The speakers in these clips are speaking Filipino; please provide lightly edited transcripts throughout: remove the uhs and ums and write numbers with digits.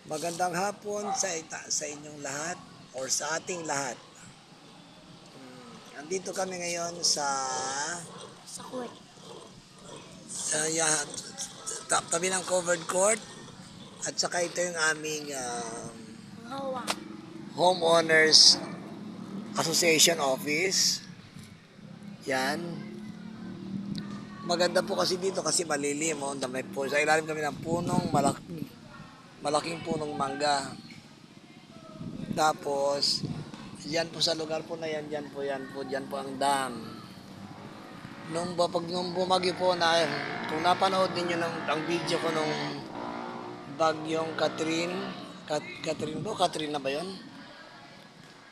Magandang hapon sa inyong lahat or sa ating lahat. Andito kami ngayon Sa court. sa tabi ng covered court at saka ito yung aming Ang hawa. homeowners association office. Yan. Maganda po kasi dito kasi malilim. Oh. May po, sa ilalim kami ng malaking punong mangga. Tapos, yan po sa lugar po na yan, dyan po ang dam. Nung bumagyo po na, kung napanood ninyo ang video ko nung bagyong Catherine, Catherine po, Catherine na ba yun?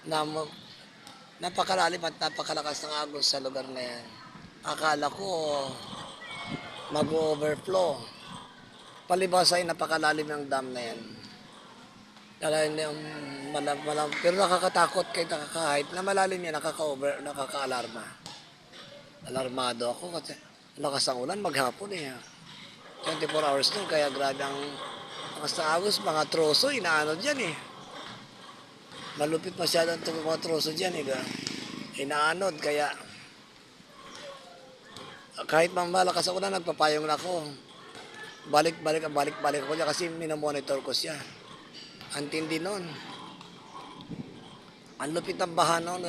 Na napakalalim at napakalakas ng agos sa lugar na yan. Akala ko mag-overflow. Palibas ay napakalalim ng dam na yan. Pero nakakatakot kahit na malalim yan, nakaka-alarma. Alarmado ako kasi lakas ang ulan maghapon eh. 24 hours nun, kaya grabe ang lakas ng agos, mga troso, inaano dyan eh. Malupit masyado ang mga troso dyan eh. Inaanod, kaya kahit malakas ang ulan, nagpapayong na ako. Balik-balik ako dyan kasi minomonitor ko siya. Ang tindi nun. Ang lupit ng baha nun.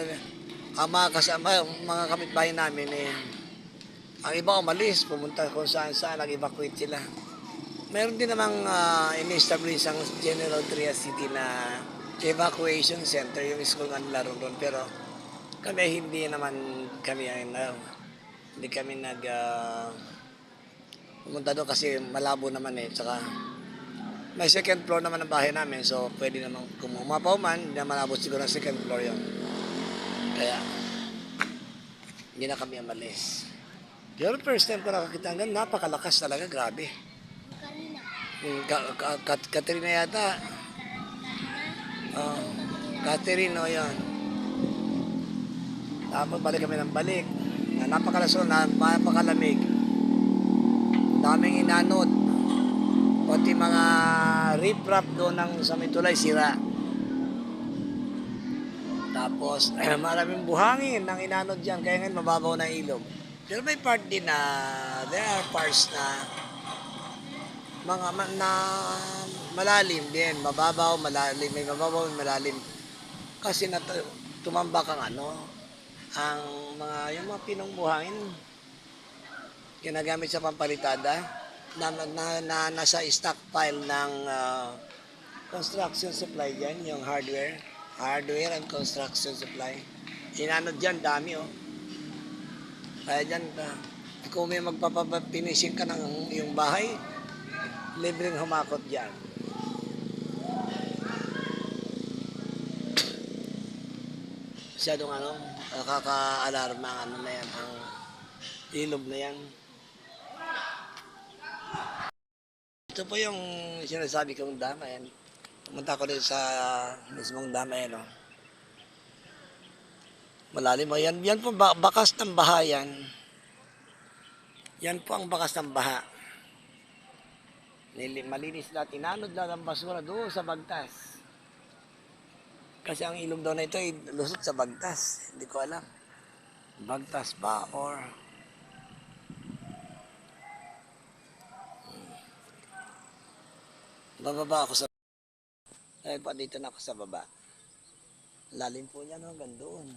Ang mga kasama, mga kapitbahay namin eh, ang iba umalis, pumunta kung saan nag-evacuate sila. Meron din namang in-establish ang General Trias City na evacuation center, yung school nga nila ron. Pero kami hindi kami pumunta doon kasi malabo naman eh. Tsaka may second floor naman ang bahay namin, so pwede naman kung umapaw man, hindi naman abot siguro ng second floor yun. Kaya hindi na kami umalis. Pero first time ko nakakita hanggang napakalakas talaga, grabe. Kanina. Katrina yata. Oh, Catherine, o yan. Tapos balik kami ng balik. Napakalamig. Daming inanod. Pati mga riprap doon ng sa may tulay, sira. Tapos, maraming buhangin ng inanod dyan. Kaya ngayon mababaw na ilog. Pero may part din na, there are parts na na malalim din, mababaw, malalim, may mababaw, may malalim. Kasi tumambak ang ang yung mga pinong buhangin ginagamit sa pampalitada na nasa stockpile ng construction supply dyan, yung hardware and construction supply. Inanod dyan, dami oh. Kaya dyan, kung may magpapapinising ka ng yung bahay, libreng humakot dyan. Masyadong nakaka-alarma ang na yan, ang ilog na yan. Ito po yung sinasabi kong dam, ayan. Pumunta ko din sa mismong dam, ayan oh. Malalim mo, yan po bakas ng baha yan. Yan po ang bakas ng baha. Malinis lahat, inanod lahat ang basura doon sa bagtas. Kasi ang ilog daw na ito ay lusot sa bagtas. Hindi ko alam. Bagtas ba or bababa ako sa ay pa dito na ako sa baba. Lalim po niya no, hanggang doon.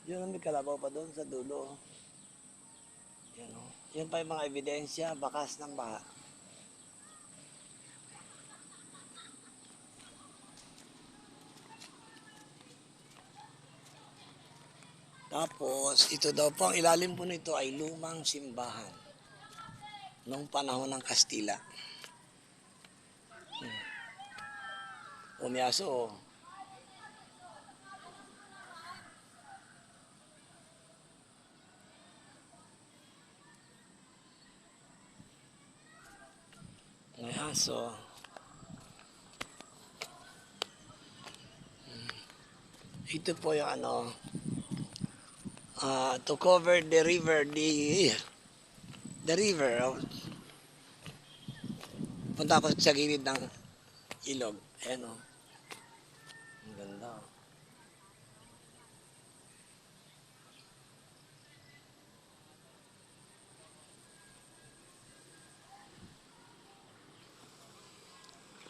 Yun, may kalabaw pa doon sa dulo. Yan o. Yan pa yung mga ebidensya, bakas ng baha. Tapos, ito daw po, ang ilalim po nito ay lumang simbahan noong panahon ng Kastila. Umiyaso o. May aso. Ito po yung to cover the river, the river. Punta ako sa gilid ng ilog. Ayan o. Ang ganda o.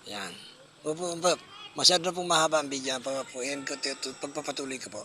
Ayan. Masyado na pong mahaba ang video. Pagpapatuloy ko po.